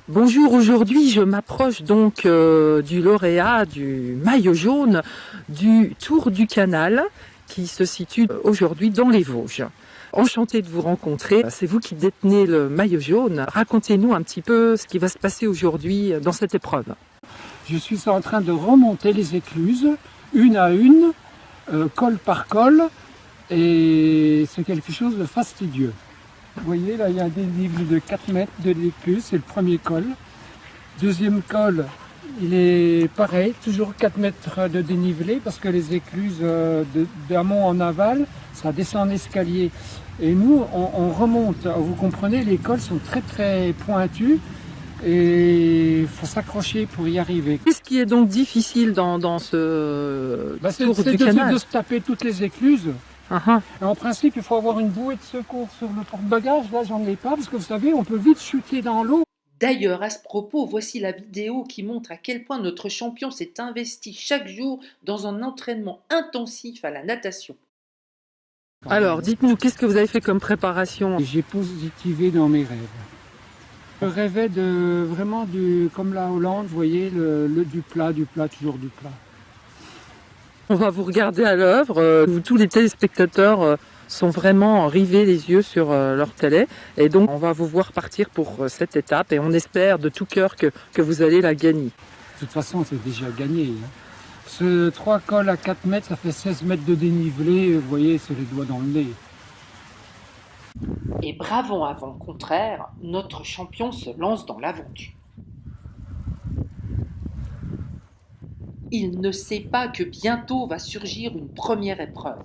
Bonjour, aujourd'hui je m'approche donc du lauréat du maillot jaune du Tour du Canal qui se situe aujourd'hui dans les Vosges. Enchanté de vous rencontrer, c'est vous qui détenez le maillot jaune. Racontez-nous un petit peu ce qui va se passer aujourd'hui dans cette épreuve. Je suis en train de remonter les écluses, une à une, col par col, et c'est quelque chose de fastidieux. Vous voyez, là, il y a un dénivelé de 4 mètres de l'écluse, c'est le premier col. Deuxième col, il est pareil, toujours 4 mètres de dénivelé, parce que les écluses d'amont en aval, ça descend en escalier. Et nous, on remonte, vous comprenez, les cols sont très très pointus, et il faut s'accrocher pour y arriver. Qu'est-ce qui est donc difficile dans ce Tour du C'est Canal? de se taper toutes les écluses. Uh-huh. Et en principe, il faut avoir une bouée de secours sur le porte-bagages. Là, j'en ai pas, parce que vous savez, on peut vite chuter dans l'eau. D'ailleurs, à ce propos, voici la vidéo qui montre à quel point notre champion s'est investi chaque jour dans un entraînement intensif à la natation. Alors, dites-nous, qu'est-ce que vous avez fait comme préparation? J'ai positivé dans mes rêves. Je rêvais vraiment comme la Hollande, vous voyez, du plat, toujours du plat. On va vous regarder à l'œuvre. Tous les téléspectateurs sont vraiment rivés les yeux sur leur télé. Et donc, on va vous voir partir pour cette étape. Et on espère de tout cœur que vous allez la gagner. De toute façon, c'est déjà gagné. Ce 3 cols à 4 mètres, ça fait 16 mètres de dénivelé. Vous voyez, c'est les doigts dans le nez. Et bravant à vent contraire, notre champion se lance dans l'aventure. Il ne sait pas que bientôt va surgir une première épreuve.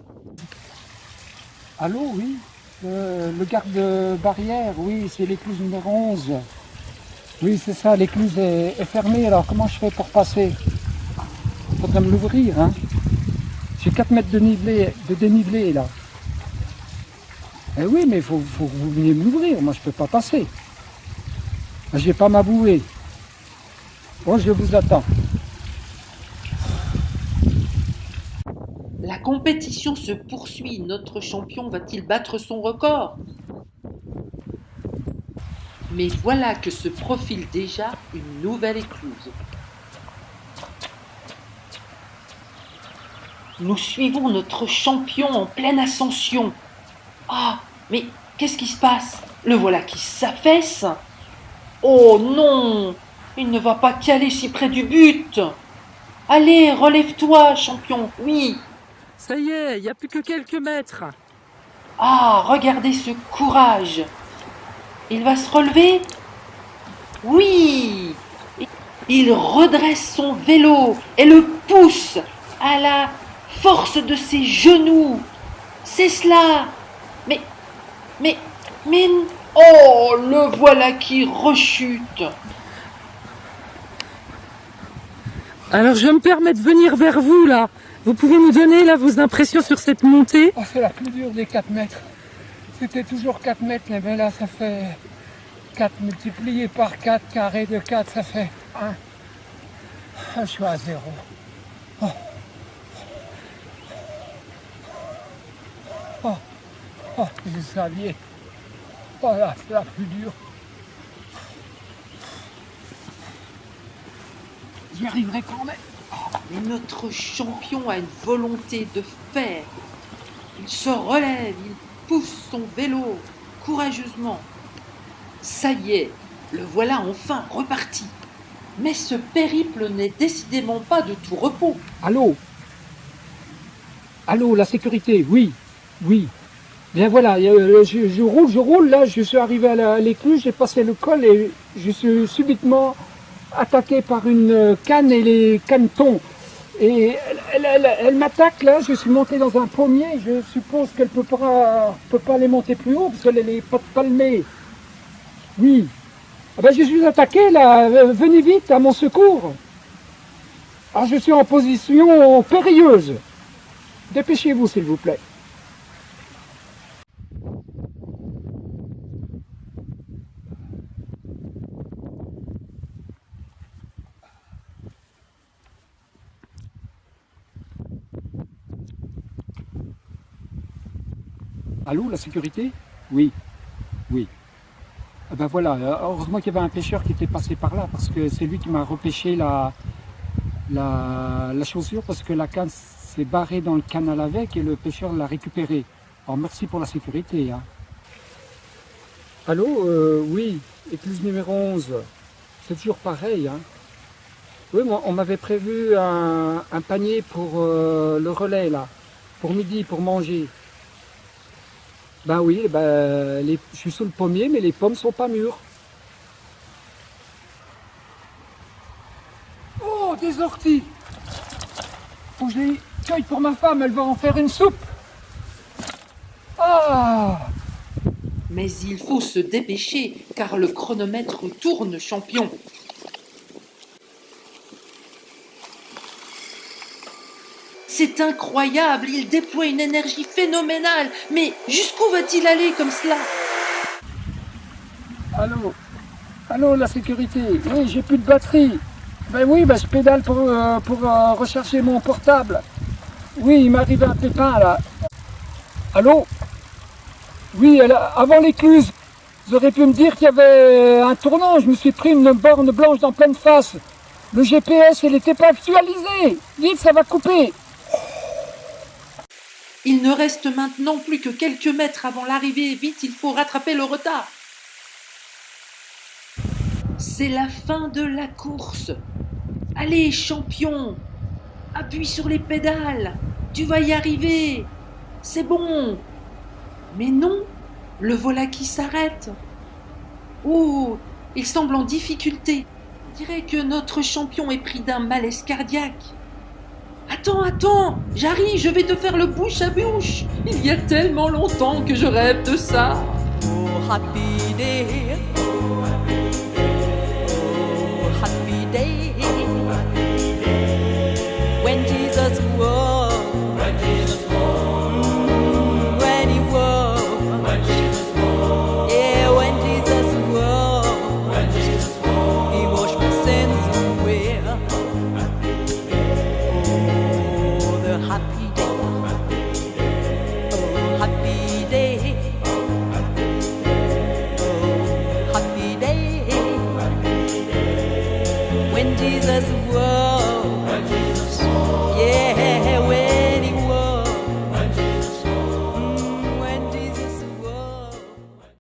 Allô, oui, le garde-barrière, oui, c'est l'écluse numéro 11. Oui, c'est ça, l'écluse est fermée, alors comment je fais pour passer? Il faudrait me l'ouvrir, hein. J'ai 4 mètres de dénivelé, là. Eh oui, mais il faut que vous veniez me l'ouvrir, moi je peux pas passer. J'ai pas ma bouée. Bon, je vous attends. La compétition se poursuit. Notre champion va-t-il battre son record? Mais voilà que se profile déjà une nouvelle écluse. Nous suivons notre champion en pleine ascension. Ah, mais qu'est-ce qui se passe? Le voilà qui s'affaisse. Oh non, il ne va pas caler si près du but. Allez, relève-toi, champion, oui. Ça y est, il n'y a plus que quelques mètres. Ah, regardez ce courage. Il va se relever? Oui. Il redresse son vélo et le pousse à la force de ses genoux. C'est cela. Mais, oh, le voilà qui rechute. Alors, je me permets de venir vers vous, là. Vous pouvez nous donner, là, vos impressions sur cette montée? Oh, c'est la plus dure des 4 mètres. C'était toujours 4 mètres, mais là, ça fait 4 multiplié par 4, carré de 4, ça fait 1. Je suis à 0. Oh. Oh. Oh, je savais. Oh là, c'est la plus dure. J'y arriverai quand même. Mais notre champion a une volonté de fer. Il se relève, il pousse son vélo courageusement. Ça y est, le voilà enfin reparti. Mais ce périple n'est décidément pas de tout repos. Allô? Allô, la sécurité, oui, oui. Bien voilà, je roule, là, je suis arrivé à l'écluse, j'ai passé le col et je suis subitement attaqué par une canne et les canetons. Et elle m'attaque là, je suis monté dans un pommier, je suppose qu'elle peut pas les monter plus haut parce qu'elle n'est pas palmée. Oui. Ah ben, je suis attaqué là, venez vite à mon secours. Alors je suis en position périlleuse. Dépêchez-vous s'il vous plaît. Allô, la sécurité? Oui, oui. Ah ben voilà, heureusement qu'il y avait un pêcheur qui était passé par là, parce que c'est lui qui m'a repêché la chaussure, parce que la canne s'est barrée dans le canal avec et le pêcheur l'a récupérée. Alors merci pour la sécurité. Hein. Allô, oui, écluse numéro 11. C'est toujours pareil. Hein. Oui, moi, on m'avait prévu un panier pour le relais, là, pour midi, pour manger. Ben oui, je suis sous le pommier, mais les pommes sont pas mûres. Oh, des orties! Faut que je les cueille pour ma femme, elle va en faire une soupe. Ah! Mais il faut se dépêcher, car le chronomètre tourne, champion. C'est incroyable, il déploie une énergie phénoménale. Mais jusqu'où va-t-il aller comme cela? Allô? Allô, la sécurité? Oui, j'ai plus de batterie. Ben oui, je pédale pour recharger mon portable. Oui, il m'est arrivé un pépin là. Allô? Oui, avant l'écluse, vous auriez pu me dire qu'il y avait un tournant. Je me suis pris une borne blanche dans pleine face. Le GPS, il n'était pas actualisé. Vite, ça va couper. Il ne reste maintenant plus que quelques mètres avant l'arrivée. Vite, il faut rattraper le retard. C'est la fin de la course. Allez, champion, appuie sur les pédales. Tu vas y arriver. C'est bon. Mais non, le voilà qui s'arrête. Oh, il semble en difficulté. On dirait que notre champion est pris d'un malaise cardiaque. Attends, j'arrive, je vais te faire le bouche à bouche. Il y a tellement longtemps que je rêve de ça. Oh, happy day. Oh, happy day. When Jesus was. When Jesus was. When he was. When Jesus was. Yeah, when Jesus was. When Jesus was. He washed my sins away. Oh, the happy day. Oh, happy day. Oh, happy day. When Jesus was.